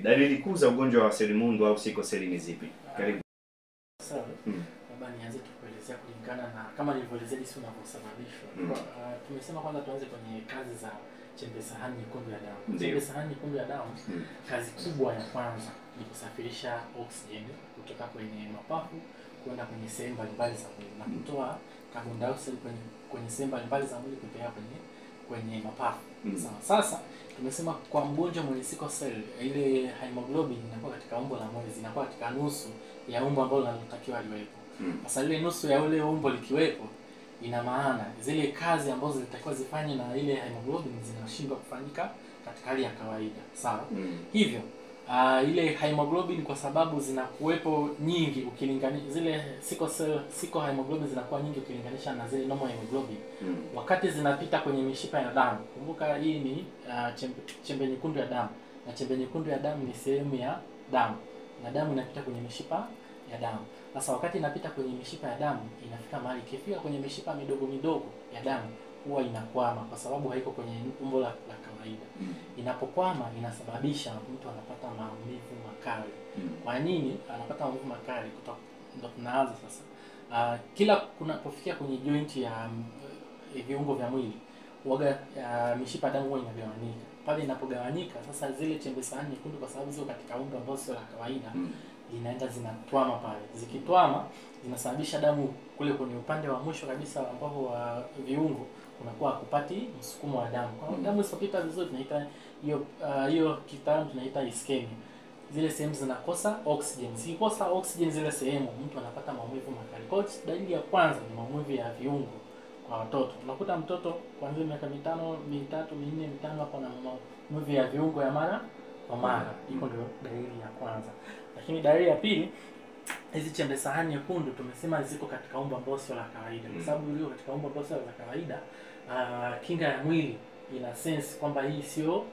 Dalili kuu za ugonjwa wa selimundu au sickle cell ni zipi? Karibu. Sawa. Labda nianze tukuelezea kulingana na kama nilivyoelezea jinsi unavyosababishwa. Tumesema kwanza tuanze kwenye kazi za chembe sahani nyekundu ya damu. Chembe sahani nyekundu ya damu, kazi kubwa ya kwanza ni kusafirisha oksijeni kutoka kwenye mapafu kwenda kwenye sehemu mbalimbali za mwili na kutoa carbon dioxide kwenye sehemu mbalimbali za mwili kupeleka kwenye mapafu. Sawa. Sasa tumesema kwa mgonjwa mwenye sickle cell ile hemoglobin inakuwa katika umbo la mwezi, inakuwa katika nusu ya umbo ambalo linatakiwa liwepo. Sasa ile nusu ya ule umbo likiwepo, ina maana zile kazi ambazo zilitakiwa zifanye na ile hemoglobin zinashindwa kufanyika katika hali ya kawaida. Sawa? Hivyo ile hemoglobin kwa sababu zinakuwepo nyingi ukilinganisha zile sickle hemoglobin zinakuwa nyingi ukilinganisha na zile normal hemoglobin. Wakati zinapita kwenye mishipa ya damu. Kumbuka hii ni chembe nyekundu ya damu. Na chembe nyekundu ya damu ni sehemu ya damu. Na damu inapita kwenye mishipa ya damu. Sasa wakati inapita kwenye mishipa ya damu, inafika mahali ikifika kwenye mishipa midogo ya damu huwa inakwama kwa sababu haiko kwenye umbo la kawaida. Inapokwama inasababisha mtu anapata maumivu makali. Kwa nini anapata maumivu makali? Ndio tunaanza sasa. Kila kunapofikia kwenye joint ya viungo vya mwili, huaga mishipa damu huwa inagawanyika. Pale inapogawanyika sasa zile chembe sahani nyekundu kwa sababu ziko katika umbo ambao sio la kawaida, zinaenda zinatwama pale. Zikitwama zinasababisha damu kule kwenye upande wa mwisho kabisa ambapo wa viungo unakuwa kupati msukumo wa damu. Kwa damu isipopita vizuri tunaita hiyo kitaalamu tunaita ischemia. Zile sehemu zinakosa oxygen. Zikikosa oxygen zile sehemu mtu anapata maumivu makali. Kwa hiyo dalili ya kwanza ni maumivu ya viungo kwa watoto. Unakuta mtoto kuanzia miaka 5, 3, 4, 5 hapo na maumivu ya viungo ya mara kwa mara. Hiyo ndio dalili ya kwanza. Lakini dalili ya pili, hizi chembe sahani nyekundu tumesema ziko katika umbo ambalo sio la kawaida. Kwa sababu ilio katika umbo ambalo sio la kawaida, kinga ya mwili ina sense kwamba hii sio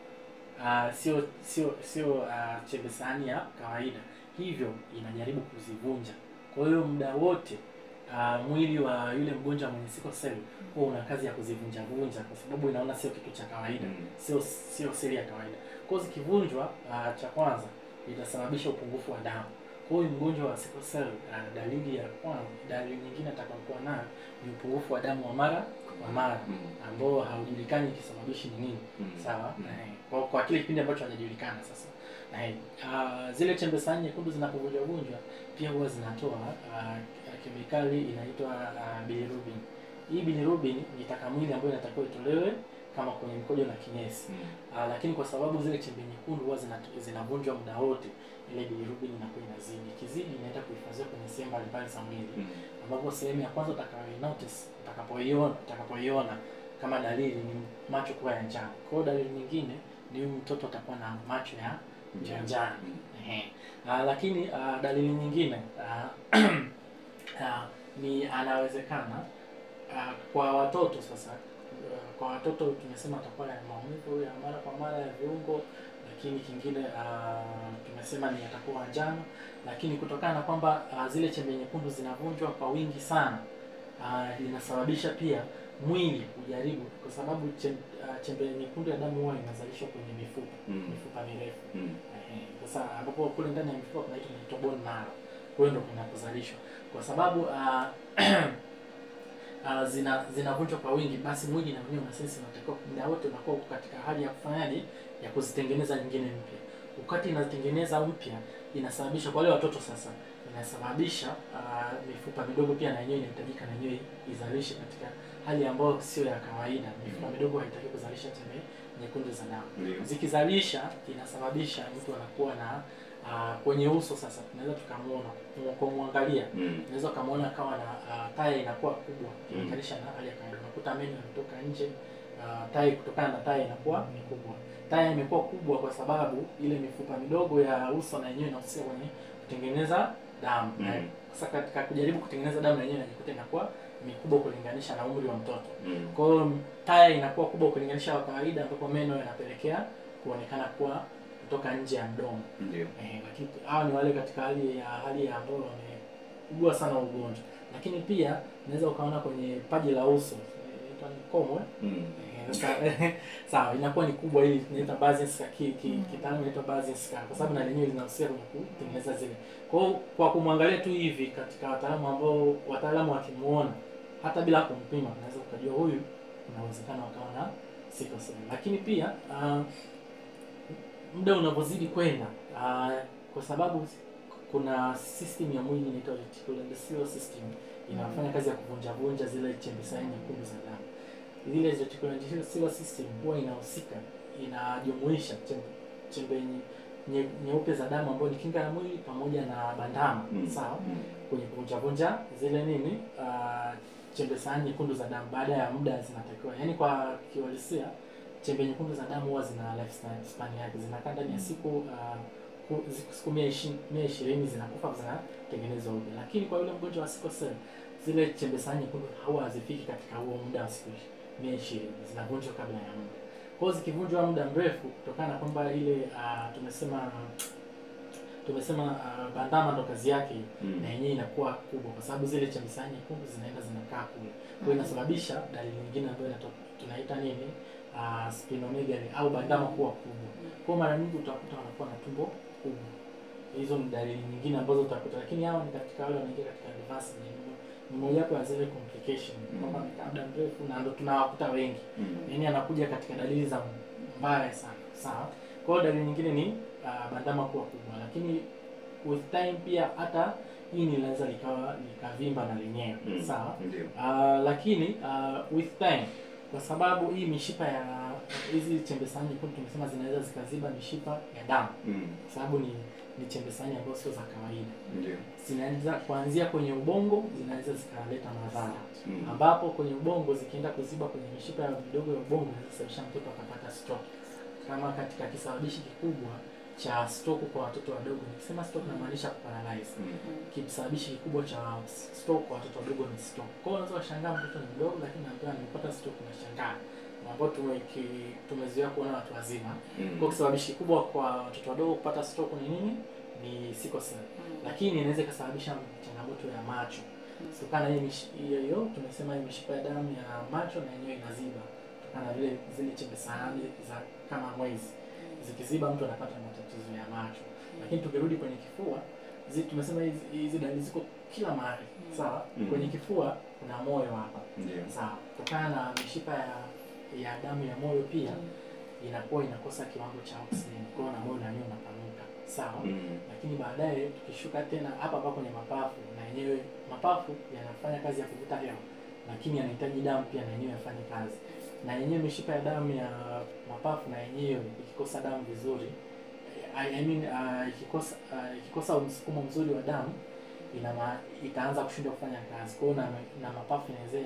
chembe sahani ya kawaida. Hivyo inajaribu kuzivunja. Kwa hiyo muda wote mwili wa yule mgonjwa mwenye sickle cell huwa una kazi ya kuzivunja kwa sababu inaona sio kitu cha kawaida, sio seli ya kawaida. Kwa hiyo zikivunjwa, cha kwanza itasababisha upungufu wa damu. Kwa hiyo mgonjwa wa sickle cell dalili ya kwanza, dalili nyingine atakayokuwa nayo ni upungufu wa damu wa mara ambao haujulikani kisababishi ni nini. Sawa? Kwa kile kipindi ambacho hajajulikana sasa. Zile chembe sahani nyekundu zinapovunjwa pia huwa zinatoa kemikali inaitwa bilirubin. Hii bilirubin ni takamwili ambayo inatakiwa itolewe kama kwenye mkojo na kinyesi. Lakini kwa sababu zile chembe nyekundu huwa zinavunjwa muda wote, ile bilirubin inakuwa inazidi. Ikizidi inaenda kuhifadhiwa kwenye sehemu mbalimbali za mwili. Ambapo sehemu ya kwanza utakapoiona kama dalili ni macho kuwa ya njano. Kwa hiyo dalili nyingine ni mtoto atakuwa na macho ya njano. Lakini dalili nyingine ni anawezekana kwa watoto sasa. Kwa watoto tumesema atakuwa na maumivu ya mara kwa mara ya viungo, lakini kingine tumesema ni atakuwa njano, lakini kutokana na kwamba zile chembe nyekundu zinavunjwa kwa wingi sana, inasababisha pia mwili kujaribu kwa sababu chembe nyekundu ya damu huwa inazalishwa kwenye mifupa mirefu. Sasa ambapo kule ndani ya mifupa kunaitwa bone marrow. Kwa hiyo ndio kunapozalishwa. Kwa sababu zinavunjwa kwa wingi, basi mwili na wenyewe unasema unatakiwa muda wote unakuwa katika hali ya kufanyaje, ya kuzitengeneza nyingine mpya. Wakati inatengeneza mpya inasababisha kwa wale watoto sasa, inasababisha mifupa midogo pia na yenyewe inahitajika na yenyewe izalishe katika hali ambayo sio ya kawaida. Mifupa midogo haitaki kuzalisha chembe nyekundu za damu. Zikizalisha inasababisha mtu anakuwa na kwenye uso sasa tunaweza tukamuona kwa muangalia, unaweza kumuona kama na taya inakuwa kubwa ikilinganisha na hali ya kawaida. Unakuta meno yanatoka nje, taya kutokana na taya inakuwa ni kubwa. Taya imekuwa kubwa kwa sababu ile mifupa midogo ya uso na yenyewe inahusika kwenye kutengeneza damu. Sasa katika kujaribu kutengeneza damu yenyewe inajikuta inakuwa mikubwa kulinganisha na umri wa mtoto. Kwa hiyo taya inakuwa kubwa kulinganisha na kawaida, ambapo meno yanapelekea kuonekana kuwa kutoka nje ya mdomo. Lakini hao ni wale katika hali ya ambao wameugua sana ugonjwa. Lakini pia unaweza ukaona kwenye paji la uso, inaitwa ni komwe. Sasa sawa, inakuwa ni kubwa, hii inaitwa Bayesian scar, kitaalamu inaitwa Bayesian scar, kwa sababu na lenyewe linahusika kwenye kutengeneza zile. Kwa kumwangalia tu hivi katika wataalamu wakimuona hata bila kumpima, unaweza ukajua huyu kuna uwezekano akawa na sickle cell. Lakini pia muda unapozidi kwenda, kwa sababu kuna system ya mwili inaitwa reticuloendothelial system, inafanya kazi ya kuvunja zile chembe saini nyekundu za damu. Ile reticuloendothelial system huwa inahusika, inajumuisha chembe nyeupe za damu ambayo ni kinga ya mwili pamoja na bandama, sawa, kwenye kuvunja zile nini, chembe saini nyekundu za damu. Baada ya muda zinatakiwa, yani kwa kiuhalisia chembe nyekundu za damu huwa zina lifespan yake, zinakaa ndani ya siku 120 zinakufa, zinatengenezwa upya. Lakini kwa yule mgonjwa wa sickle cell, zile chembe saini nyekundu huwa hazifiki katika huo muda wa siku 120, zinavunjwa kabla ya muda. Kwa hiyo zikivunjwa muda mrefu, kutokana na kwamba ile tumesema bandama ndo kazi yake, na yenyewe inakuwa kubwa, kwa sababu zile chembe saini nyekundu zinaenda zinakaa kule. Kwa hiyo inasababisha dalili nyingine ambayo tunaita nini, splenomegaly au bandama kuwa kubwa. Kwa mara nyingi utakuta wanakuwa na tumbo kubwa. Hizo ni dalili nyingine ambazo utakuta, lakini hao ni katika wale wanaingia katika advanced, ni moja wapo ya zile complication, kwamba muda mrefu, na ndo tunawakuta wengi. Yaani anakuja katika dalili za mbaya sana, sawa. Kwa hiyo dalili nyingine ni bandama kuwa kubwa, lakini with time pia hata hii linaweza likavimba na lenyewe, sawa. Lakini with time, kwa sababu hii mishipa ya hizi chembe saini nyekundu tumesema zinaweza zikaziba mishipa ya damu, kwa sababu ni chembe saini ambazo sio za kawaida. Zinaanza kuanzia kwenye ubongo, zinaweza zikaleta madhara, ambapo kwenye ubongo zikienda kuziba kwenye mishipa ya midogo ya ubongo, zinasababisha mtoto akapata stroke. Kama katika kisababishi kikubwa cha stroke kwa watoto wadogo, nikisema stroke namaanisha kuparalyze. Kisababishi kikubwa cha stroke kwa watoto wadogo ni stroke. Kwa hiyo unaweza kushangaa mtoto ni mdogo, lakini ambaye amepata stroke unashangaa, ambapo tumezoea kuona watu wazima. Kwa kisababishi kikubwa kwa watoto wadogo kupata stroke ni nini? Ni sickle cell. Lakini inaweza kusababisha changamoto ya macho. Kutokana na hiyo tumesema hii mishipa ya damu ya macho na yenyewe inaziba, kutokana na zile chembe saini za kama mwezi zikiziba, mtu anapata matatizo ya macho. Lakini tukirudi kwenye kifua, tumesema hizi dalili ziko kila mahali, sawa. Kwenye kifua kuna moyo hapa, sawa. Kutokana na mishipa ya damu ya moyo pia inakuwa inakosa kiwango cha oksijeni, kwa na moyo nao unapanuka, sawa. Lakini baadaye tukishuka tena hapa kwenye mapafu, na yenyewe mapafu yanafanya kazi ya kuvuta hewa, lakini yanahitaji damu pia na yenyewe yafanye kazi. Na yenyewe mishipa ya damu ya mapafu na yenyewe ikikosa damu vizuri, ikikosa msukumo mzuri wa damu, itaanza kushindwa kufanya kazi. Kwa hiyo na mapafu inaweza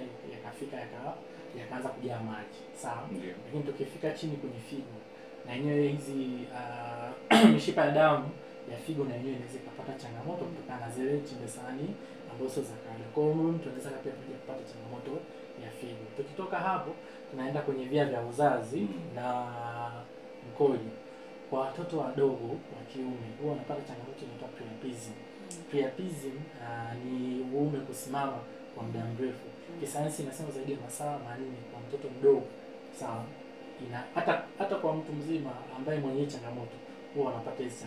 yakaanza kujaa maji, sawa. Lakini tukifika chini kwenye figo, na yenyewe hizi mishipa ya damu ya figo na yenyewe inaweza kupata changamoto kutokana na zile chembe saini ambazo sio za kawaida. Kwa hiyo mtu anaweza pia kupata changamoto ya figo. Tukitoka hapo tunaenda kwenye via vya uzazi na mkojo. Kwa watoto wadogo wa kiume huwa wanapata changamoto inaitwa priapism. Priapism ni uume kusimama kwa muda mrefu. Kisayansi inasema zaidi ya masaa 4 kwa mtoto mdogo, sawa. Hata kwa mtu mzima ambaye mwenye changamoto huwa anapata hizi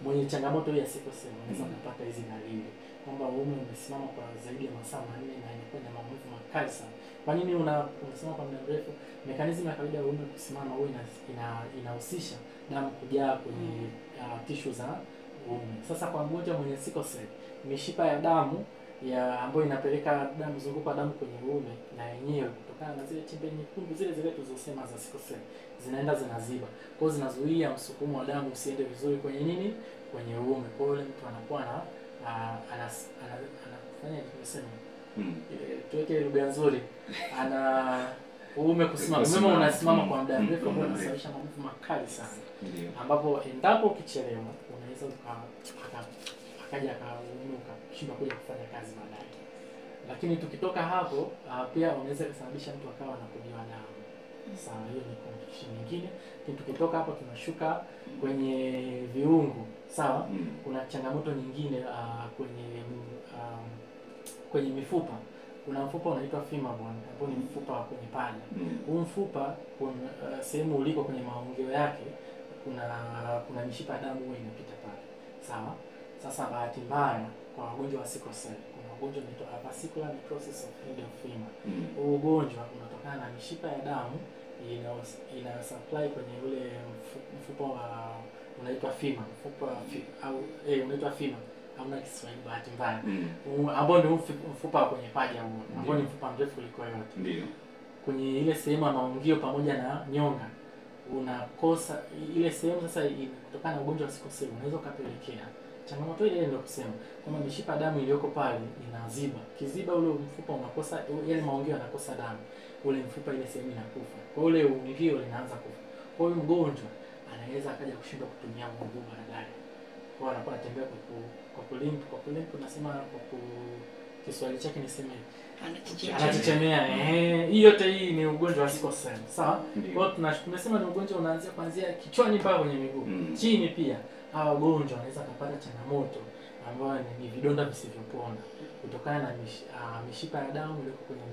mwenye changamoto ya sickle cell anaweza kupata hizi dalili, kwamba uume umesimama kwa zaidi ya masaa 4 na inakuwa na maumivu makali sana. Kwa nini unasema kwa muda mrefu? Mekanizmu ya kawaida ya uume kusimama huwa inahusisha damu kujaa kwenye tishu za uume. Sasa kwa mgonjwa mwenye sickle cell, mishipa ya damu ambayo inapeleka damu, mzunguko wa damu kwenye uume, na yenyewe kutokana na zile chembe nyekundu zile tulizosema za sickle cell zinaenda zinaziba. Kwa hiyo zinazuia msukumo wa damu usiende vizuri kwenye nini? Kwenye uume. Kwa hiyo mtu anakuwa anafanya tumesema tuweke lugha nzuri, uume kusimama. Uume unasimama kwa muda mrefu ambao unasababisha maumivu makali sana. Ambapo endapo ukichelewa unaweza akaja uume ukashindwa kuja kufanya kazi baadaye. Lakini tukitoka hapo pia unaweza kusababisha mtu akawa anakujiwa damu. Sawa, hiyo ni complication nyingine. Lakini tukitoka hapo tunashuka kwenye viungo, sawa. Kuna changamoto nyingine kwenye mifupa. kuna mfupa unaitwa femur bone ambao ni mfupa kwenye paja. Huu mfupa sehemu uliko kwenye maungio yake kuna mishipa ya damu huwa inapita pale. Sawa? Sasa bahati mbaya kwa wagonjwa wa sickle cell kuna ugonjwa unaitwa avascular necrosis of head of femur. Huu ugonjwa unatokana na mishipa ya damu ina supply kwenye ule mfupa wa unaitwa femur, unaitwa femur. Hamna Kiswahili bahati mbaya. Ambao ndio mfupa kwenye paja huo, ambao ni mfupa mrefu kuliko yote. Ndio. Kwenye ile sehemu ya maungio pamoja na nyonga unakosa ile sehemu. Sasa kutokana na ugonjwa wa sickle cell unaweza kupelekea changamoto ile ndio kusema kama mishipa damu iliyoko pale inaziba. Kiziba ule mfupa unakosa, yale maungio yanakosa damu. Ule mfupa ile sehemu inakufa. Kwa ule ungio linaanza kufa. Kwa hiyo mgonjwa anaweza akaja kushindwa kutumia mguu baadaye. Kwa anakuwa anatembea kwa kulimp tunasema Kiswahili chake niseme anachechemea. Hii yote hii ni ugonjwa wa sickle cell. Sawa? Kwa hiyo tunasema ni ugonjwa unaanzia kuanzia kichwani mpaka kwenye miguu. Chini pia hawa wagonjwa wanaweza kupata changamoto ambayo ni vidonda visivyopona kutokana na mishipa ya damu iliyoko kwenye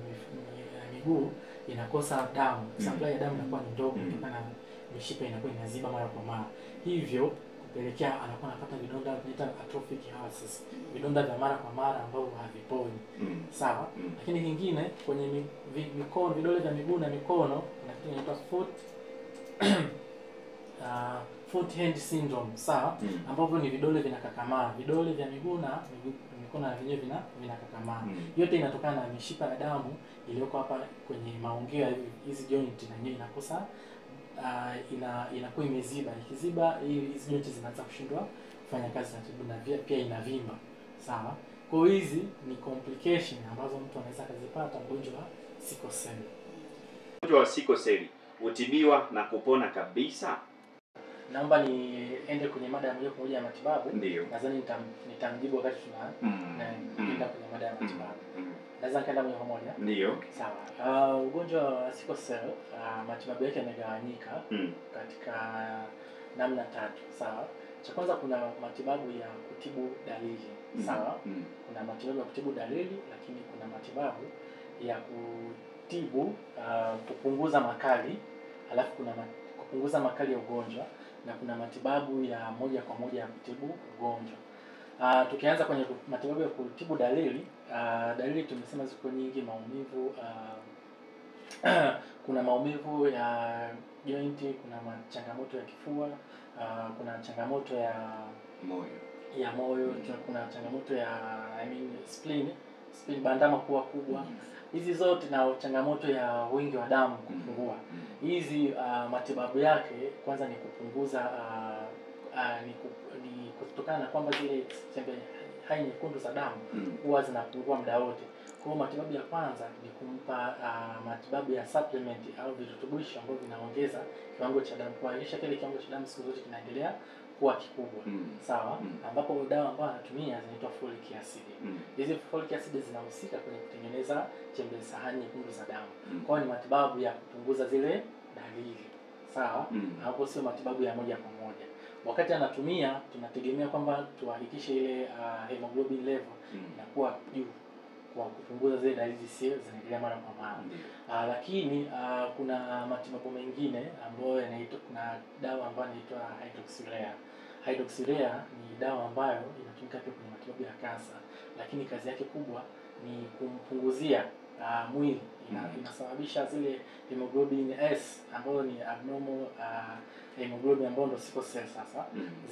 miguu inakosa damu. Supply ya damu inakuwa ni ndogo kutokana na mishipa inakuwa inaziba mara kwa mara. Hivyo kupelekea anakuwa anapata vidonda vinaitwa atrophic ulcers. Vidonda vya mara kwa mara ambavyo haviponi. Sawa? Lakini kingine kwenye mikono, vidole vya miguu na mikono kuna kitu kinaitwa foot hand syndrome. Sawa? Ambapo ni vidole vinakakamaa. Vidole vya miguu na mikono na vyenyewe vinakakamaa. Yote inatokana na mishipa ya damu iliyoko hapa kwenye maungio hizi joint na yenyewe inakosa inakuwa imeziba. Ikiziba hizi joint zinaanza kushindwa kufanya kazi taratibu na pia inavimba. Sawa? Kwa hiyo hizi ni complication ambazo mtu anaweza kuzipata mgonjwa wa sickle cell. Mgonjwa wa sickle cell hutibiwa na kupona kabisa? Naomba niende kwenye mada ya moja kwa moja ya matibabu. Nadhani nitamjibu wakati tunaenda kwenye mada ya matibabu. Naweza nikaenda moja kwa moja? Ndio. Sawa. Ugonjwa wa sickle cell matibabu yake yamegawanyika katika namna tatu. Sawa? Cha kwanza kuna matibabu ya kutibu dalili. Sawa? Kuna matibabu ya kutibu dalili, lakini kuna matibabu ya kutibu kupunguza makali, alafu kuna kupunguza makali ya ugonjwa, na kuna matibabu ya moja kwa moja ya kutibu ugonjwa. Tukianza kwenye matibabu ya kutibu dalili, dalili tumesema ziko nyingi. Maumivu, kuna maumivu ya joint, kuna changamoto ya kifua, kuna changamoto ya moyo, kuna changamoto ya spleen bandama kuwa kubwa. Hizi zote na changamoto ya wingi wa damu kupungua. Hizi matibabu yake kwanza ni kupunguza ni kutokana na kwamba zile chembe hai nyekundu za damu huwa zinapungua muda wote. Kwa hiyo matibabu ya kwanza ni kumpa matibabu ya supplement au virutubisho ambavyo vinaongeza kiwango cha damu, kuhakikisha kile kiwango cha damu siku zote kinaendelea kuwa kikubwa. Sawa? Ambapo dawa ambayo anatumia zinaitwa folic acid. Hizi folic acid zinahusika kwenye kutengeneza chembe sahani nyekundu za damu. Kwa hiyo ni matibabu ya kupunguza zile dalili. Sawa? Hapo sio matibabu ya moja kwa moja. Wakati anatumia tunategemea kwamba tuhakikishe ile hemoglobin level inakuwa juu kwa kupunguza zile dalili zinaendelea mara kwa mara. Lakini kuna matibabu mengine ambayo yanaitwa, kuna dawa ambayo inaitwa hydroxyurea. Hydroxyurea ni dawa ambayo inatumika pia kwenye matibabu ya kansa, lakini kazi yake kubwa ni kumpunguzia mwili. Inasababisha zile hemoglobin S ambayo ni abnormal hemoglobin ambayo ndio sickle cell sasa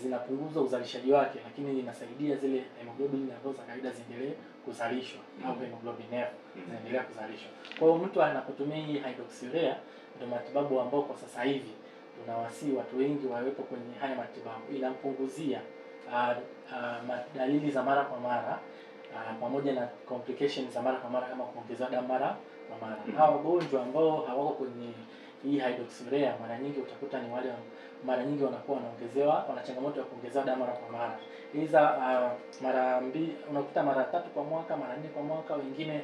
zinapunguza uzalishaji wake, lakini inasaidia zile hemoglobin ambazo za kawaida ziendelee kuzalishwa au hemoglobin F zinaendelea kuzalishwa. Kwa hiyo mtu anapotumia hii hydroxyurea ndio matibabu ambao kwa sasa hivi tunawasihi watu wengi wawepo kwenye haya matibabu. Inampunguzia dalili za mara kwa mara pamoja na complications za mara kwa mara kama kuongezewa damu mara kwa mara. Hawa wagonjwa ambao hawako kwenye hii hydroxyurea mara nyingi utakuta ni wale mara nyingi wanakuwa wana changamoto ya kuongezewa damu mara kwa mara. Hizo mara mbili unakuta mara 3 kwa mwaka, mara 4 kwa mwaka, wengine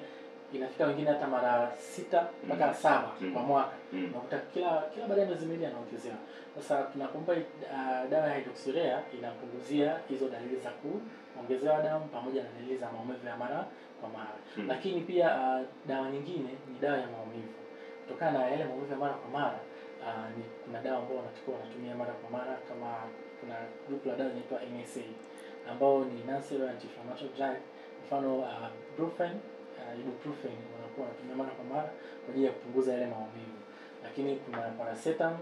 inafika wengine hata mara 6 mpaka 7 kwa mwaka. Unakuta kila baada ya miezi miwili anaongezewa. Sasa tunakumpa dawa ya hydroxyurea inapunguzia hizo dalili za kuongezewa damu pamoja na dalili za maumivu ya mara kwa mara. Lakini pia dawa nyingine ni dawa ya maumivu. Kutokana na yale maumivu ya mara kwa mara, kuna dawa ambayo wanatumia mara kwa mara, kama kuna group la dawa inaitwa NSA ambao ni non-steroidal anti-inflammatory drug, mfano Brufen, ibuprofen wanakuwa wanatumia mara kwa mara kwa ajili ya kupunguza yale maumivu. Lakini kuna paracetamol,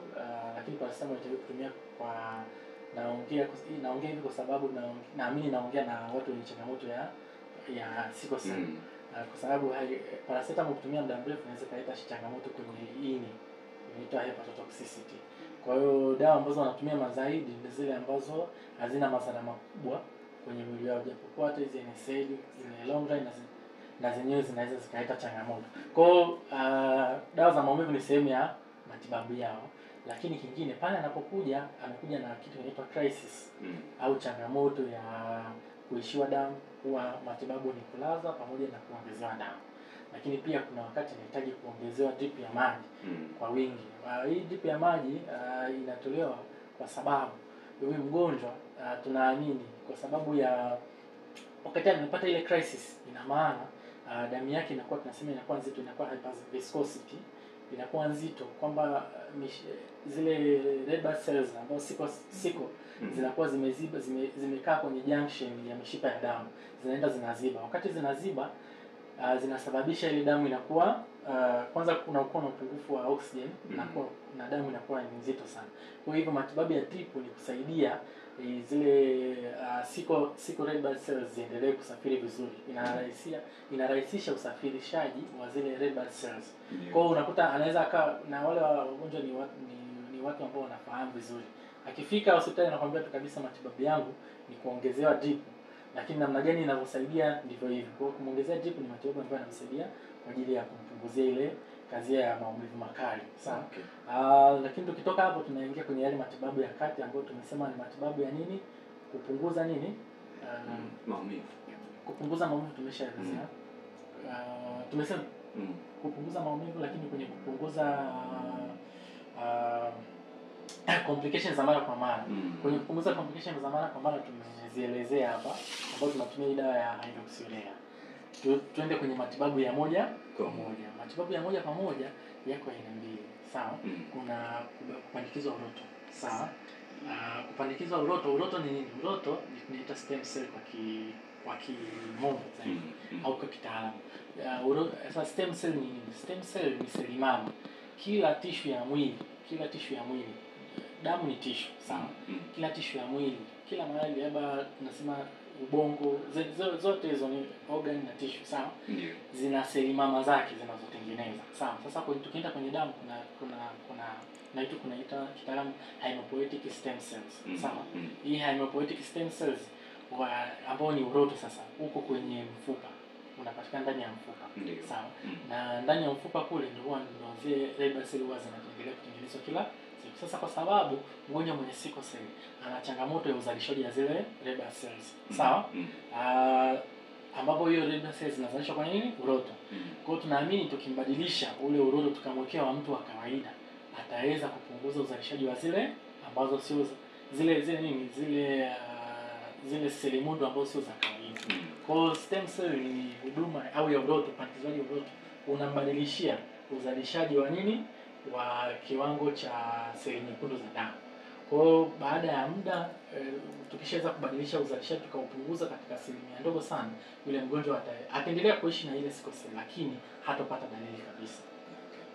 lakini paracetamol inatakiwa kutumia kwa naongea hivi kwa sababu naamini naongea na watu wenye changamoto ya sickle cell. Kwa sababu paracetamol kutumia muda mrefu inaweza kuleta changamoto kwenye ini, inaitwa hepatotoxicity. Kwa hiyo dawa ambazo wanatumia mazaidi ni zile ambazo hazina madhara makubwa kwenye mwili wao, japokuwa hata hizi NSAID zile long run na zenyewe zinaweza zikaleta changamoto. Kwa hiyo dawa za maumivu ni sehemu ya matibabu yao, lakini kingine pale amekuja na kitu kinaitwa crisis au changamoto ya kuishiwa damu, huwa matibabu ni kulaza pamoja na kuongezewa damu. Lakini pia kuna wakati inahitaji kuongezewa drip ya maji kwa wingi. Hii drip ya maji inatolewa kwa sababu huyu mgonjwa tunaamini kwa sababu ya wakati anapata ile crisis, ina maana damu yake inakuwa tunasema inakuwa nzito, inakuwa hyperviscosity, inakuwa nzito kwamba zile red blood cells ambazo siko zinakuwa zimekaa kwenye junction ya mishipa ya damu, zinaenda zinaziba. Wakati zinaziba zinasababisha ile damu inakuwa kwanza kunakuwa na upungufu wa oxygen na damu inakuwa ni nzito sana. Kwa hivyo matibabu ya drip ni kusaidia zile siko red blood cells ziendelee kusafiri vizuri. Inarahisisha usafirishaji wa zile red blood cells. Kwa hiyo unakuta anaweza na wale wagonjwa ni watu ambao wanafahamu vizuri. Akifika hospitali anakuambia tu kabisa matibabu yangu ni kuongezewa drip. Lakini namna gani inavyosaidia ndivyo hivyo. Kwa hiyo kumuongezea drip ni matibabu ambayo yanamsaidia kwa ajili ya kumpunguzia ile kazi ya maumivu makali. Sawa. Lakini tukitoka hapo tunaingia kwenye yale matibabu ya kati ambayo tumesema ni matibabu ya nini? Kupunguza nini? Maumivu. Kupunguza maumivu tumeshaelezea. Tumesema kupunguza maumivu, lakini kwenye kupunguza complications za mara kwa mara. Kwenye kupunguza complications za mara kwa mara tumezielezea hapa, ambapo tunatumia dawa ya hydroxyurea. Tuende kwenye matibabu ya moja kwa moja. Matibabu ya moja kwa moja yako aina mbili. Sawa? Kuna kupandikizwa uroto. Sawa? Kupandikizwa uroto ni nini? Uroto tunaita stem cell kwa kimombo zaidi au kwa kitaalamu. Sasa stem cell ni nini? Stem cell ni seli mama. Kila tishu ya mwili, damu ni tishu, sawa? Kila tishu ya mwili, kila mahali, labda tunasema ubongo, zote hizo ni organ na tishu, sawa? Zina seli mama zake zinazotengeneza, sawa? Sasa tukienda kwenye damu kunaita kitaalamu hematopoietic stem cells, sawa? Hii hematopoietic stem cells ambao ni uroto sasa uko kwenye mfupa, unapatikana ndani ya mfupa, sawa? Na ndani ya mfupa kule ndio zile red blood cells zinaendelea kutengenezwa kila siku. Sasa kwa sababu mgonjwa mwenye sickle cell ana changamoto ya uzalishaji wa zile red blood cells, sawa? Ambapo hiyo red blood cells zinazalishwa kwa nini? Uroto. Kwa hiyo tunaamini tukimbadilisha ule uroto tukamwekea wa mtu wa kawaida, ataweza kupunguza uzalishaji wa zile ambazo sio zile seli mundu ambazo sio za kawaida. Kwa hiyo stem cell ni huduma au ya uroto, upandikizaji wa uroto unambadilishia uzalishaji wa nini? Wa kiwango cha seli nyekundu za damu. Kwa hiyo baada ya muda tukishaweza kubadilisha uzalishaji tukaupunguza katika asilimia ndogo sana, yule mgonjwa ataendelea kuishi na ile sickle cell lakini hatopata dalili kabisa.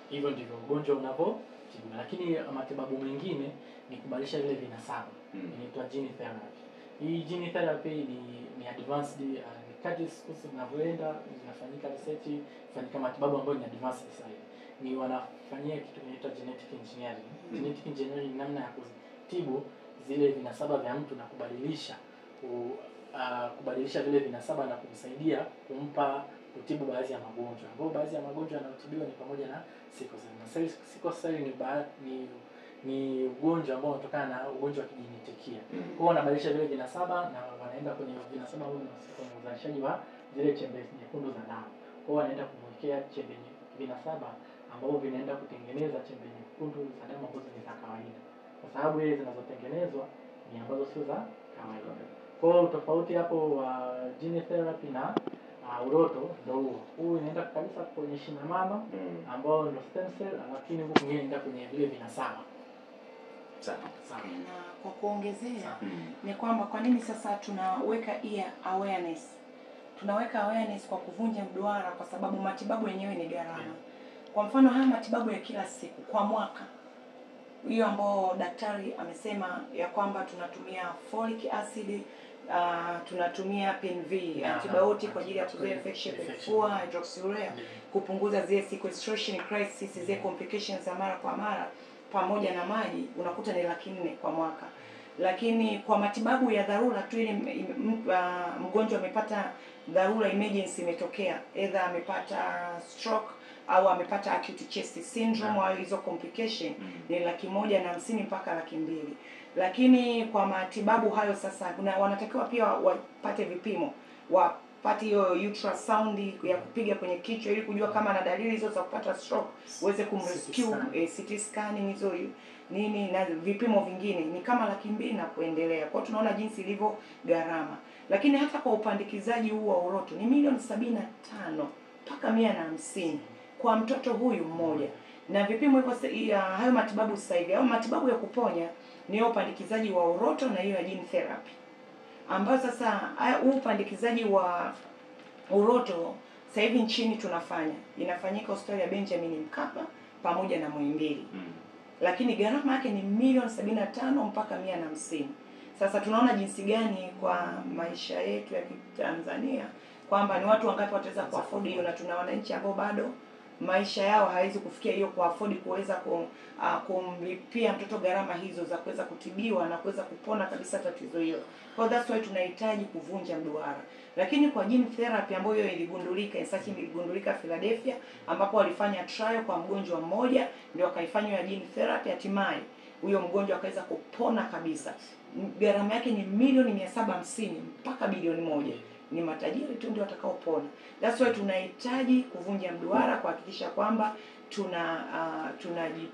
Hivyo ndivyo ugonjwa unavyotibiwa. Lakini matibabu mengine ni kubadilisha vile vinasaba. Inaitwa gene therapy. Hii gene therapy ni advanced, kadri siku zinavyoenda zinafanyika research, fanyika matibabu ambayo ni advanced sasa hivi. Ni wanafanyia kitu kinaitwa genetic engineering. Genetic engineering ni namna ya kutibu zile vinasaba vya mtu na kubadilisha vile vinasaba na kumsaidia kutibu baadhi ya magonjwa. Ambapo baadhi ya magonjwa yanayotibiwa ni pamoja na sickle cell. Na sickle cell ni ugonjwa ambao unatokana na ugonjwa wa kijinetikia. Kwa hiyo wanabadilisha vile vinasaba na wanaenda kwenye vinasaba ambavyo vinahusika na uzalishaji wa zile chembe nyekundu za damu. Kwa hiyo wanaenda kuwekea chembe vinasaba ambavyo vinaenda kutengeneza chembe nyekundu za damu ambazo ni za kawaida, kwa sababu ile zinazotengenezwa ni ambazo sio za kawaida. Kwa hiyo tofauti hapo wa gene therapy na uroto ndio huo. Huu inaenda kabisa kwenye shina mama ambao ndio stem cell, lakini huko mwingine inaenda kwenye vile vinasaba. Sawa. Na kwa kuongezea ni kwamba kwa nini sasa tunaweka awareness? Tunaweka awareness kwa kuvunja mduara kwa sababu matibabu yenyewe ni gharama. Kwa mfano haya matibabu ya kila siku kwa mwaka, hiyo ambao daktari amesema ya kwamba tunatumia folic acid, tunatumia PNV, antibiotic kwa ajili ya kuzuia infection ya kifua, hydroxyurea, kupunguza zile sequestration crisis, zile complications za mara kwa mara, pamoja na maji, unakuta ni 400,000 kwa mwaka. Lakini kwa matibabu ya dharura tu, ile mgonjwa amepata dharura, emergency imetokea, either amepata stroke au amepata acute chest syndrome au hizo complication, ni 150,000 mpaka 200,000. Lakini kwa matibabu hayo sasa wanatakiwa pia wapate vipimo, wapate hiyo ultrasound ya kupiga kwenye kichwa ili kujua kama na dalili hizo za kupata stroke, uweze kumrescue, CT scanning hizo nini na vipimo vingine ni kama 200,000 na kuendelea. Kwa tunaona jinsi ilivyo gharama. Lakini hata kwa upandikizaji huu wa uroto ni milioni 75 mpaka 150 kwa mtoto huyu mmoja. Na vipimo hivyo hayo matibabu sasa hivi au matibabu ya kuponya ni upandikizaji wa uroto na hiyo ya gene therapy. Ambao sasa huu upandikizaji wa uroto sasa hivi nchini inafanyika hospitali ya Benjamin Mkapa pamoja na Muhimbili. Lakini gharama yake ni milioni 75 mpaka 150. Sasa tunaona jinsi gani kwa maisha yetu ya Tanzania kwamba ni watu wangapi wataweza kuafford hiyo, na tuna wananchi ambao bado maisha yao hawezi kufikia hiyo kuafford kuweza kumlipia mtoto gharama hizo za kuweza kutibiwa na kuweza kupona kabisa tatizo hilo. Kwa that's why tunahitaji kuvunja mduara. Lakini kwa gene therapy ambayo iligundulika Philadelphia, ambapo walifanya trial kwa mgonjwa mmoja, ndio wakaifanya ya gene therapy, hatimaye huyo mgonjwa akaweza kupona kabisa. Gharama yake ni milioni 750 mpaka bilioni 1. Ni matajiri tu ndio watakaopona. That's why tunahitaji kuvunja mduara, kuhakikisha kwamba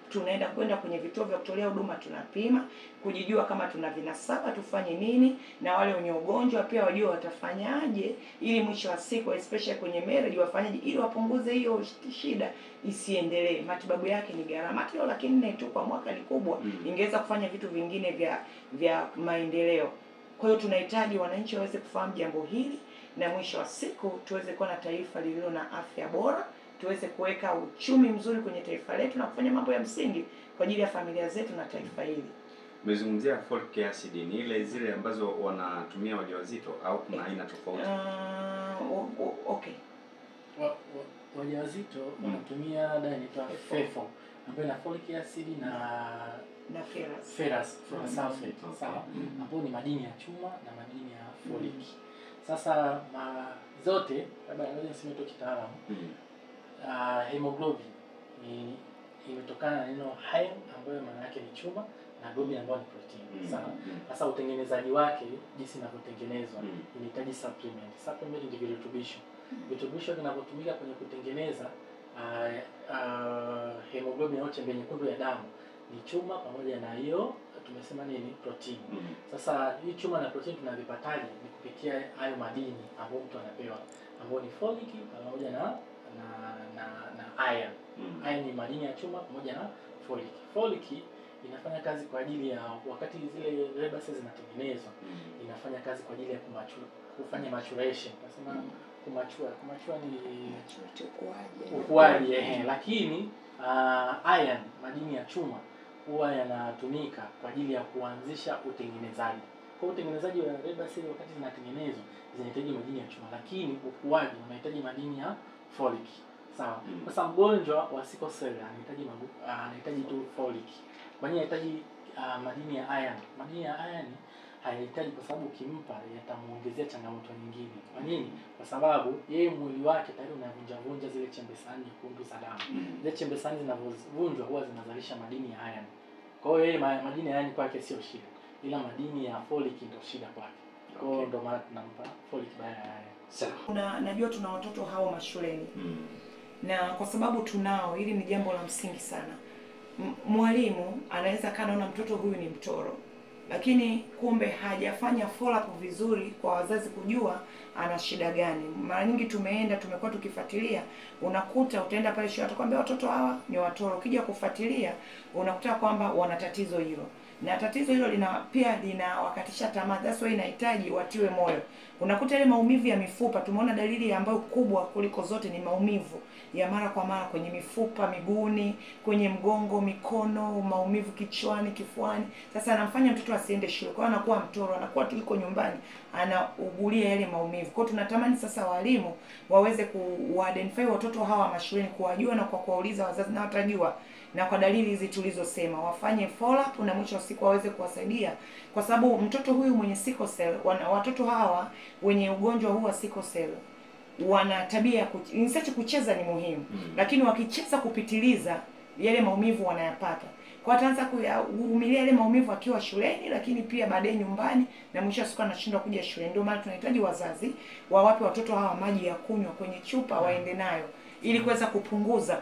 tunaenda kwenda kwenye vituo vya kutolea huduma, tunapima kujijua kama tuna vinasaba, tufanye nini, na wale wenye ugonjwa pia wajue watafanyaje ili mwisho wa siku especially kwenye marriage wafanyaje ili wapunguze hiyo shida isiendelee. Matibabu yake ni gharama tu 400,000 tu kwa mwaka, ni kubwa. Ingeweza kufanya vitu vingine vya maendeleo. Kwa hiyo tunahitaji wananchi waweze kufahamu jambo hili, na mwisho wa siku tuweze kuwa na taifa lililo na afya bora, tuweze kuweka uchumi mzuri kwenye taifa letu na kufanya mambo ya msingi kwa ajili ya familia zetu na taifa hili. Umezungumzia folic acid, ni ile zile ambazo wanatumia wajawazito au kuna aina tofauti? Okay. Wajawazito wanatumia dawa inaitwa FeFo ambayo ina folic acid na ferrous sulfate, sawa, ambayo ni madini ya chuma na madini ya folic. Sasa zote labda naweza niseme tu kitaalamu, hemoglobin imetokana na neno haem ambayo maana yake ni chuma na globin ambayo ni protein. Sawa. Sasa utengenezaji wake jinsi inavyotengenezwa inahitaji supplement. Supplement ni virutubisho. Virutubisho vinavyotumika kwenye kutengeneza hemoglobin au chembe nyekundu ya damu ni chuma pamoja na hiyo tumesema nini, protein. Sasa hii chuma na protein tunavipataje? Ni kupitia hayo madini ambayo mtu anapewa, ambayo ni folic pamoja na iron. Iron ni madini ya chuma pamoja na folic. Folic inafanya kazi kwa ajili ya wakati zile red blood cells zinatengenezwa, inafanya kazi kwa ajili ya kufanya maturation. Tunasema kumachua ni ukuaji, lakini iron, madini ya chuma, huwa yanatumika kwa ajili ya kuanzisha utengenezaji. Kwa utengenezaji wa red blood cells wakati zinatengenezwa zinahitaji madini ya chuma, lakini ukuaji unahitaji madini ya folic. Sawa. Sasa mgonjwa wa sickle cell anahitaji tu folic. Kwa nini anahitaji madini ya iron? Madini ya iron hayahitaji kwa sababu ukimpa yatamuongezea changamoto nyingine. Kwa nini? Kwa sababu yeye mwili wake tayari unavunja zile chembe sahani nyekundu za damu. Zile chembe sahani zinavunjwa huwa zinazalisha madini ya iron. Kwa hiyo yeye madini ya iron kwake sio shida, ila madini ya folic ndio shida kwake. Kwa hiyo ndio maana tunampa folic baada ya iron. Sawa. Najua tuna watoto hao mashuleni. na kwa sababu tunao, hili ni jambo la msingi sana. Mwalimu anaweza kanaona mtoto huyu ni mtoro, lakini kumbe hajafanya follow up vizuri kwa wazazi kujua ana shida gani. Mara nyingi tumekuwa tukifuatilia, unakuta utaenda pale shule atakwambia watoto hawa ni watoro. Ukija kufuatilia unakuta kwamba wana tatizo hilo, na tatizo hilo pia linawakatisha tamaa. That's why inahitaji watiwe moyo. Unakuta ile maumivu ya mifupa, tumeona dalili ambayo kubwa kuliko zote ni maumivu ya mara kwa mara kwenye mifupa, miguuni, kwenye mgongo, mikono, maumivu kichwani, kifuani. Sasa anamfanya mtoto asiende shule, kwa hiyo anakuwa mtoro, anakuwa tuliko nyumbani anaugulia yale maumivu. Kwa hiyo tunatamani sasa walimu waweze ku-identify watoto hawa mashuleni, kuwajua na kwa kuwauliza wazazi, na watajua na kwa dalili hizi tulizosema wafanye follow up, na mwisho wa siku waweze kuwasaidia, kwa sababu mtoto huyu mwenye sickle cell, watoto hawa wenye ugonjwa huu wa sickle cell wana tabia ya kucheza ni muhimu, lakini wakicheza kupitiliza yale maumivu wanayapata. Kwa ataanza kuvumilia yale maumivu akiwa shuleni, lakini pia baadaye nyumbani, na mwisho wa siku anashindwa kuja shule. Ndio maana tunahitaji wazazi wawape watoto hawa maji ya kunywa kwenye chupa, waende nayo ili kuweza kupunguza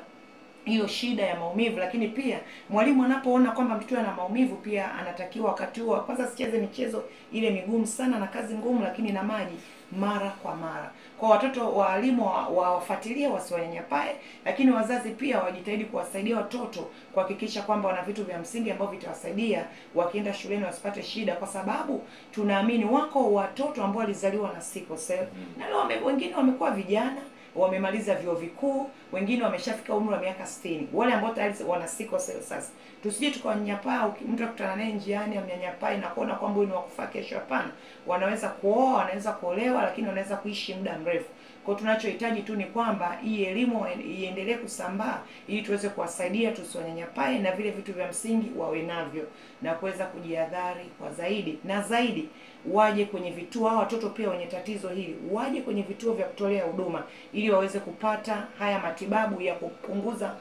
hiyo shida ya maumivu. Lakini pia mwalimu anapoona kwamba mtoto ana maumivu, pia anatakiwa wakati huo kwanza sicheze michezo ile migumu sana na kazi ngumu, lakini na maji mara kwa mara. Kwa watoto, walimu wafuatilie, wasiwanyanyapae, lakini wazazi pia wajitahidi kuwasaidia watoto kuhakikisha kwamba wana vitu vya msingi ambavyo vitawasaidia wakienda shuleni wasipate shida, kwa sababu tunaamini wako watoto ambao walizaliwa na sickle cell na leo wengine wamekuwa vijana, wamemaliza vyuo vikuu, wengine wameshafika umri wa miaka 60. Wale ambao tayari wana sickle cell sasa, tusije tukawanyanyapaa. Mtu akutana naye njiani amnyanyapaa na kuona kwamba huyu ni wakufa kesho. Hapana, wanaweza kuoa, wanaweza kuolewa, lakini wanaweza kuishi muda mrefu. Kwa tunachohitaji tu ni kwamba hii elimu iendelee kusambaa ili tuweze kuwasaidia, tusiwanyanyapae, na vile vitu vya msingi wawe navyo na kuweza kujihadhari kwa zaidi na zaidi. Waje kwenye vituo, hao watoto pia wenye tatizo hili waje kwenye vituo vya kutolea huduma ili waweze kupata haya matibabu ya kupunguza,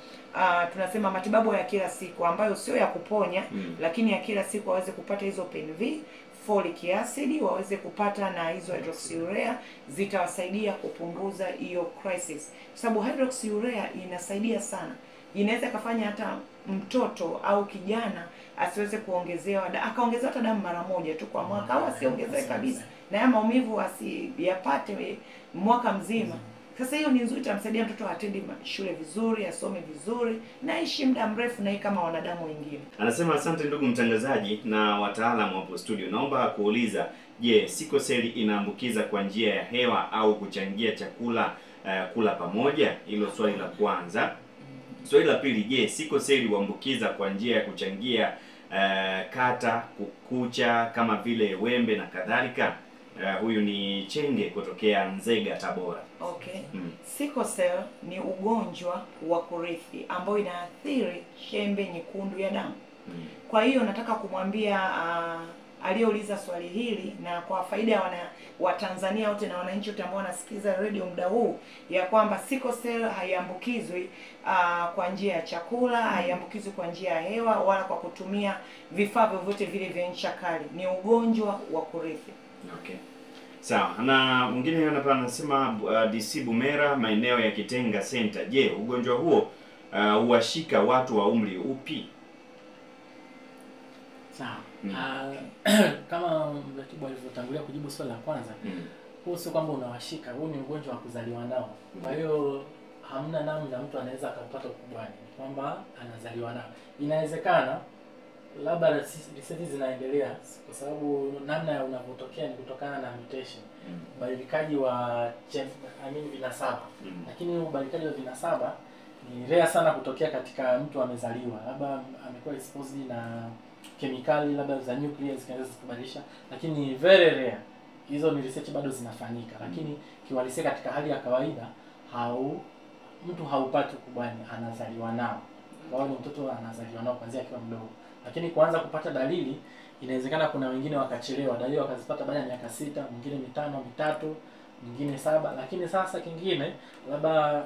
tunasema matibabu ya kila siku ambayo sio ya kuponya, lakini ya kila siku. Waweze kupata hizo PNV, folic acid, waweze kupata na hizo hydroxyurea, zitawasaidia kupunguza hiyo crisis, kwa sababu hydroxyurea inasaidia sana. Inaweza kufanya hata mtoto au kijana asiweze akaongezewa hata damu mara moja tu kwa mwaka, au asiongezwe kabisa, na ya maumivu asiyapate mwaka mzima. Sasa hiyo ni nzuri, itamsaidia mtoto atende shule vizuri, asome vizuri, na aishi muda mrefu na kama wanadamu wengine. Anasema asante ndugu mtangazaji na wataalamu hapo studio. Naomba kuuliza, je, sickle cell inaambukiza kwa njia ya hewa au kuchangia chakula kula pamoja? Hilo swali la kwanza. Swali la pili, je, sickle cell huambukiza kwa njia ya kuchangia kata, kucha kama vile wembe na kadhalika? Huyu ni Chenge kutokea Nzega, Tabora. Okay. Sickle cell ni ugonjwa wa kurithi ambao inaathiri chembe nyekundu ya damu. Kwa hiyo nataka kumwambia aliyeuliza swali hili, na kwa faida ya wa Tanzania wote na wananchi wote ambao wanasikiza radio muda huu, ya kwamba sickle cell haiambukizwi kwa njia ya chakula, haiambukizwi kwa njia ya hewa, wala kwa kutumia vifaa vyovyote vile vya ncha kali. Ni ugonjwa wa kurithi. Okay. Sawa. Na mwingine hapa anasema DC Bumera, maeneo ya Kitenga Center. Je, ugonjwa huo huwashika watu wa umri upi? Sawa. Kama mratibu alivyotangulia kujibu swali la kwanza, huu sio kwamba unawashika, huu ni ugonjwa wa kuzaliwa nao. Kwa hiyo hamna namna mtu anaweza akapata ukubwani, kwamba anazaliwa nao. Inawezekana labda research zinaendelea, kwa sababu namna ya unavyotokea ni kutokana na mutation, ubadilikaji wa vinasaba. Lakini ubadilikaji wa vinasaba ni rare sana kutokea katika mtu amezaliwa, labda amekuwa exposed na kemikali labda za nuclear zinaweza kubadilisha, lakini ni very rare. Hizo ni research bado zinafanyika, lakini kiuhalisia katika hali ya kawaida mtu haupati ukubwani, anazaliwa nao. Kwa hiyo mtoto anazaliwa nao kuanzia akiwa mdogo, lakini kuanza kupata dalili inawezekana kuna wengine wakachelewa, dalili wakazipata baada ya miaka 6, mwingine 5, 3, mwingine 7. Lakini sasa kingine labda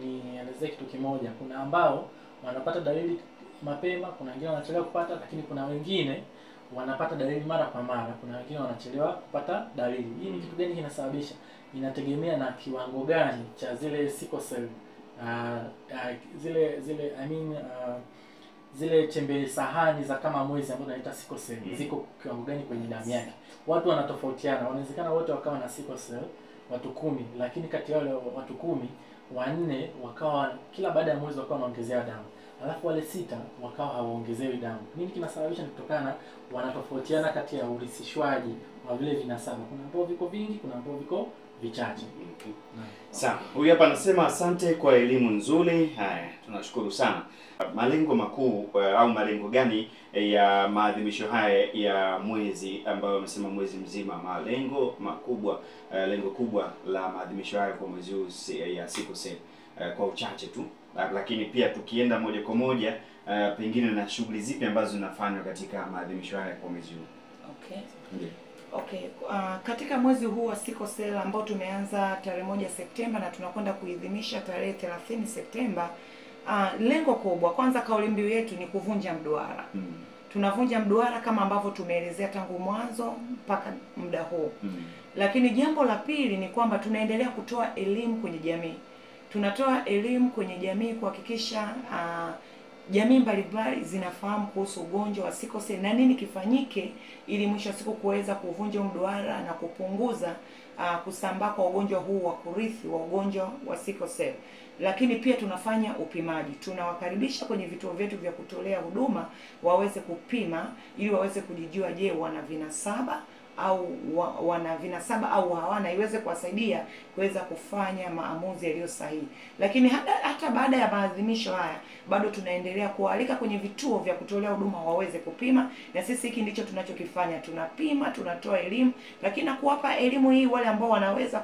nielezee kitu kimoja, kuna ambao wanapata dalili mapema, kuna wengine wanachelewa kupata, lakini kuna wengine wanapata dalili mara kwa mara, kuna wengine wanachelewa kupata dalili. Hii ni kitu gani kinasababisha? Inategemea na kiwango gani cha zile sickle cell zile chembe sahani za kama mwezi ambazo tunaita sickle cell ziko kiwango gani kwenye damu yake. Watu wanatofautiana, wanawezekana wote wakawa na sickle cell watu 10, lakini kati ya wale watu 10, 4 wakawa kila baada ya mwezi wakawa wanaongezewa damu, alafu wale 6 wakawa hawaongezewi damu. Nini kinasababisha? Ni kutokana wanatofautiana kati ya urisishwaji wa vile vinasaba. Kuna ambao viko vingi, kuna ambao viko vichache. Sawa. Huyu hapa anasema asante kwa elimu nzuri. Haya, tunashukuru sana. Malengo makuu au malengo gani ya maadhimisho haya ya mwezi ambayo wamesema mwezi mzima? Malengo makubwa, lengo kubwa la maadhimisho haya kwa mwezi huu ya sickle cell kwa uchache tu, lakini pia tukienda moja kwa moja pengine na shughuli zipi ambazo zinafanywa katika maadhimisho haya kwa mwezi huu? Okay, katika mwezi huu wa sickle cell ambao tumeanza tarehe 1 Septemba na tunakwenda kuidhinisha tarehe 30 Septemba, lengo kubwa, kwanza kauli mbiu yetu ni kuvunja mduara. Tunavunja mduara kama ambavyo tumeelezea tangu mwanzo mpaka muda huu. Lakini jambo la pili ni kwamba tunaendelea kutoa elimu kwenye jamii. Tunatoa elimu kwenye jamii kuhakikisha jamii mbalimbali zinafahamu kuhusu ugonjwa wa sickle cell na nini kifanyike ili mwisho wa siku kuweza kuvunja mduara na kupunguza kusambaa kwa ugonjwa huu wa kurithi wa ugonjwa wa sickle cell. Lakini pia tunafanya upimaji. Tunawakaribisha kwenye vituo vyetu vya kutolea huduma waweze kupima ili waweze kujijua, je, wana vinasaba au wana vinasaba au hawana, iweze kuwasaidia kuweza kufanya maamuzi yaliyo sahihi. Lakini hata baada ya maadhimisho haya bado tunaendelea kualika kwenye vituo vya kutolea huduma waweze kupima, na sisi hiki ndicho tunachokifanya. Tunapima, tunatoa elimu, lakini na kuwapa elimu hii wale ambao wanaweza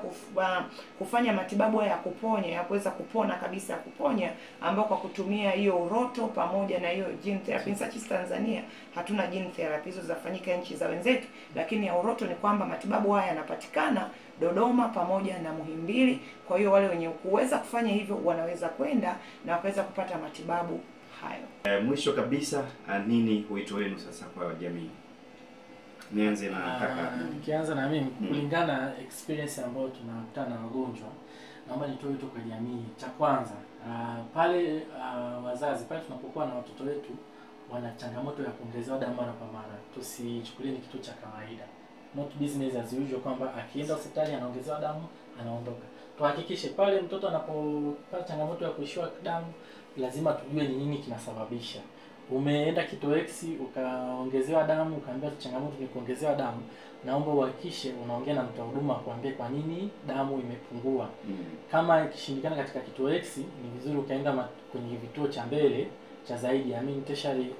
kufanya matibabu ya kuponya, ya kuweza kupona kabisa, ya kuponya, ambao kwa kutumia hiyo uroto pamoja na hiyo gene therapy. Sisi Tanzania hatuna gene therapy, hizo zafanyika nchi za wenzetu, lakini ya uroto ni kwamba matibabu haya yanapatikana Dodoma pamoja na Muhimbili. Kwa hiyo wale wenye kuweza kufanya hivyo wanaweza kwenda na wakaweza kupata matibabu hayo. Mwisho kabisa, nini wito wenu sasa kwa jamii? Nianze na kaka. Nikianza na mimi, kulingana na experience ambayo tunakutana na wagonjwa, naomba nitoe wito kwa jamii. Cha kwanza, pale wazazi, pale tunapokuwa na watoto wetu wana changamoto ya kuongezewa damu mara kwa mara, tusichukulie ni kitu cha kawaida. Not business as usual kwamba akienda hospitali anaongezewa damu anaondoka. Tuhakikishe pale mtoto anapopata changamoto ya kuishiwa damu, lazima tujue ni nini kinasababisha. Umeenda kituo X ukaongezewa damu, ukaambiwa changamoto ni kuongezewa damu, naomba uhakikishe unaongea na mtoa huduma kuambia kwa nini damu imepungua. Kama ikishindikana katika kituo X, ni vizuri ukaenda kwenye vituo cha mbele cha zaidi, tertiary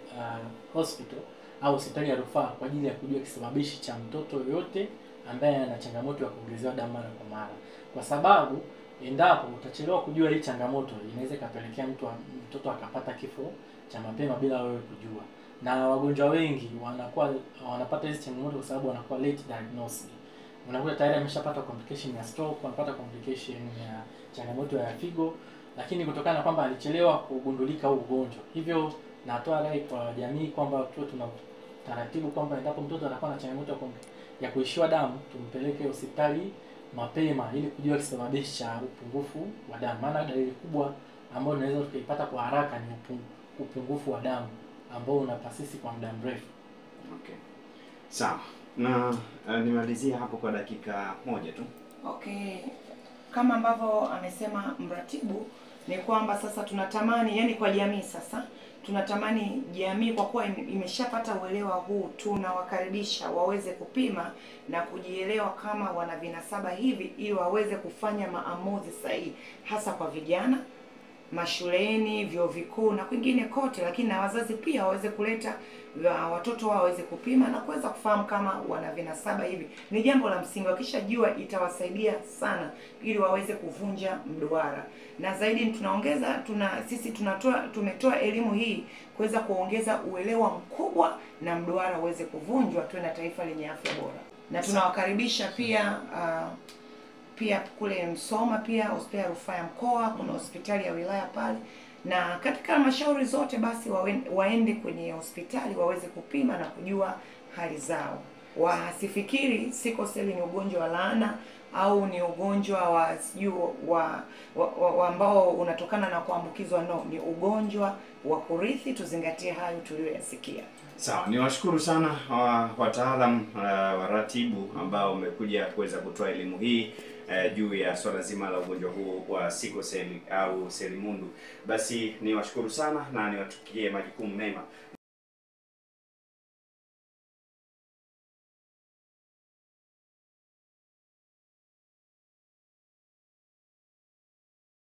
hospital au hospitali ya rufaa kwa ajili ya kujua kisababishi cha mtoto yote ambaye ana changamoto ya kuongezewa damu mara kwa mara. Kwa sababu endapo utachelewa kujua hii changamoto, inaweza ikapelekea mtoto akapata kifo cha mapema bila wewe kujua. Na wagonjwa wengi wanapata hizi changamoto kwa sababu wanakuwa late diagnosed. Unakuta tayari ameshapata complication ya stroke, wanapata complication ya changamoto ya figo, lakini kutokana na kwamba alichelewa kugundulika huu ugonjwa. Hivyo natoa rai kwa jamii kwamba tuwe tuna taratibu kwamba endapo mtoto anakuwa na changamoto ya kuishiwa damu, tumpeleke hospitali mapema ili kujua kisababishi cha upungufu wa damu. Maana dalili kubwa ambayo tunaweza tukaipata kwa haraka ni upungufu wa damu ambao unapasisi kwa muda mrefu. Okay. Sawa. Na nimalizia hapo kwa dakika moja tu. Okay. Kama ambavyo amesema mratibu, ni kwamba sasa tunatamani, yani kwa jamii sasa, tunatamani jamii kwa kuwa imeshapata uelewa huu, tunawakaribisha waweze kupima na kujielewa kama wana vinasaba hivi ili waweze kufanya maamuzi sahihi, hasa kwa vijana, mashuleni, vyuo vikuu na kwingine kote, lakini na wazazi pia waweze kuleta watoto wao waweze kupima na kuweza kufahamu kama wana vinasaba hivi. Ni jambo la msingi, wakishajua itawasaidia sana ili waweze kuvunja mduara. Na zaidi tumetoa elimu hii kuweza kuongeza uelewa mkubwa na mduara uweze kuvunjwa, tuwe na taifa lenye afya bora. Na tunawakaribisha pia kule Msoma, pia hospitali ya rufaa ya mkoa, kuna hospitali ya wilaya pale, na katika halmashauri zote basi waende kwenye hospitali waweze kupima na kujua hali zao. Wasifikiri sickle cell ni ugonjwa wa laana au ni ugonjwa wa sijui wa ambao unatokana na kuambukizwa. No, ni ugonjwa wa kurithi. Tuzingatie hayo tuliyoyasikia. Sawa, niwashukuru sana wataalam waratibu ambao umekuja kuweza kutoa elimu hii juu ya swala zima la ugonjwa huu wa sickle cell au selimundu. Basi niwashukuru sana na niwatukie majukumu mema.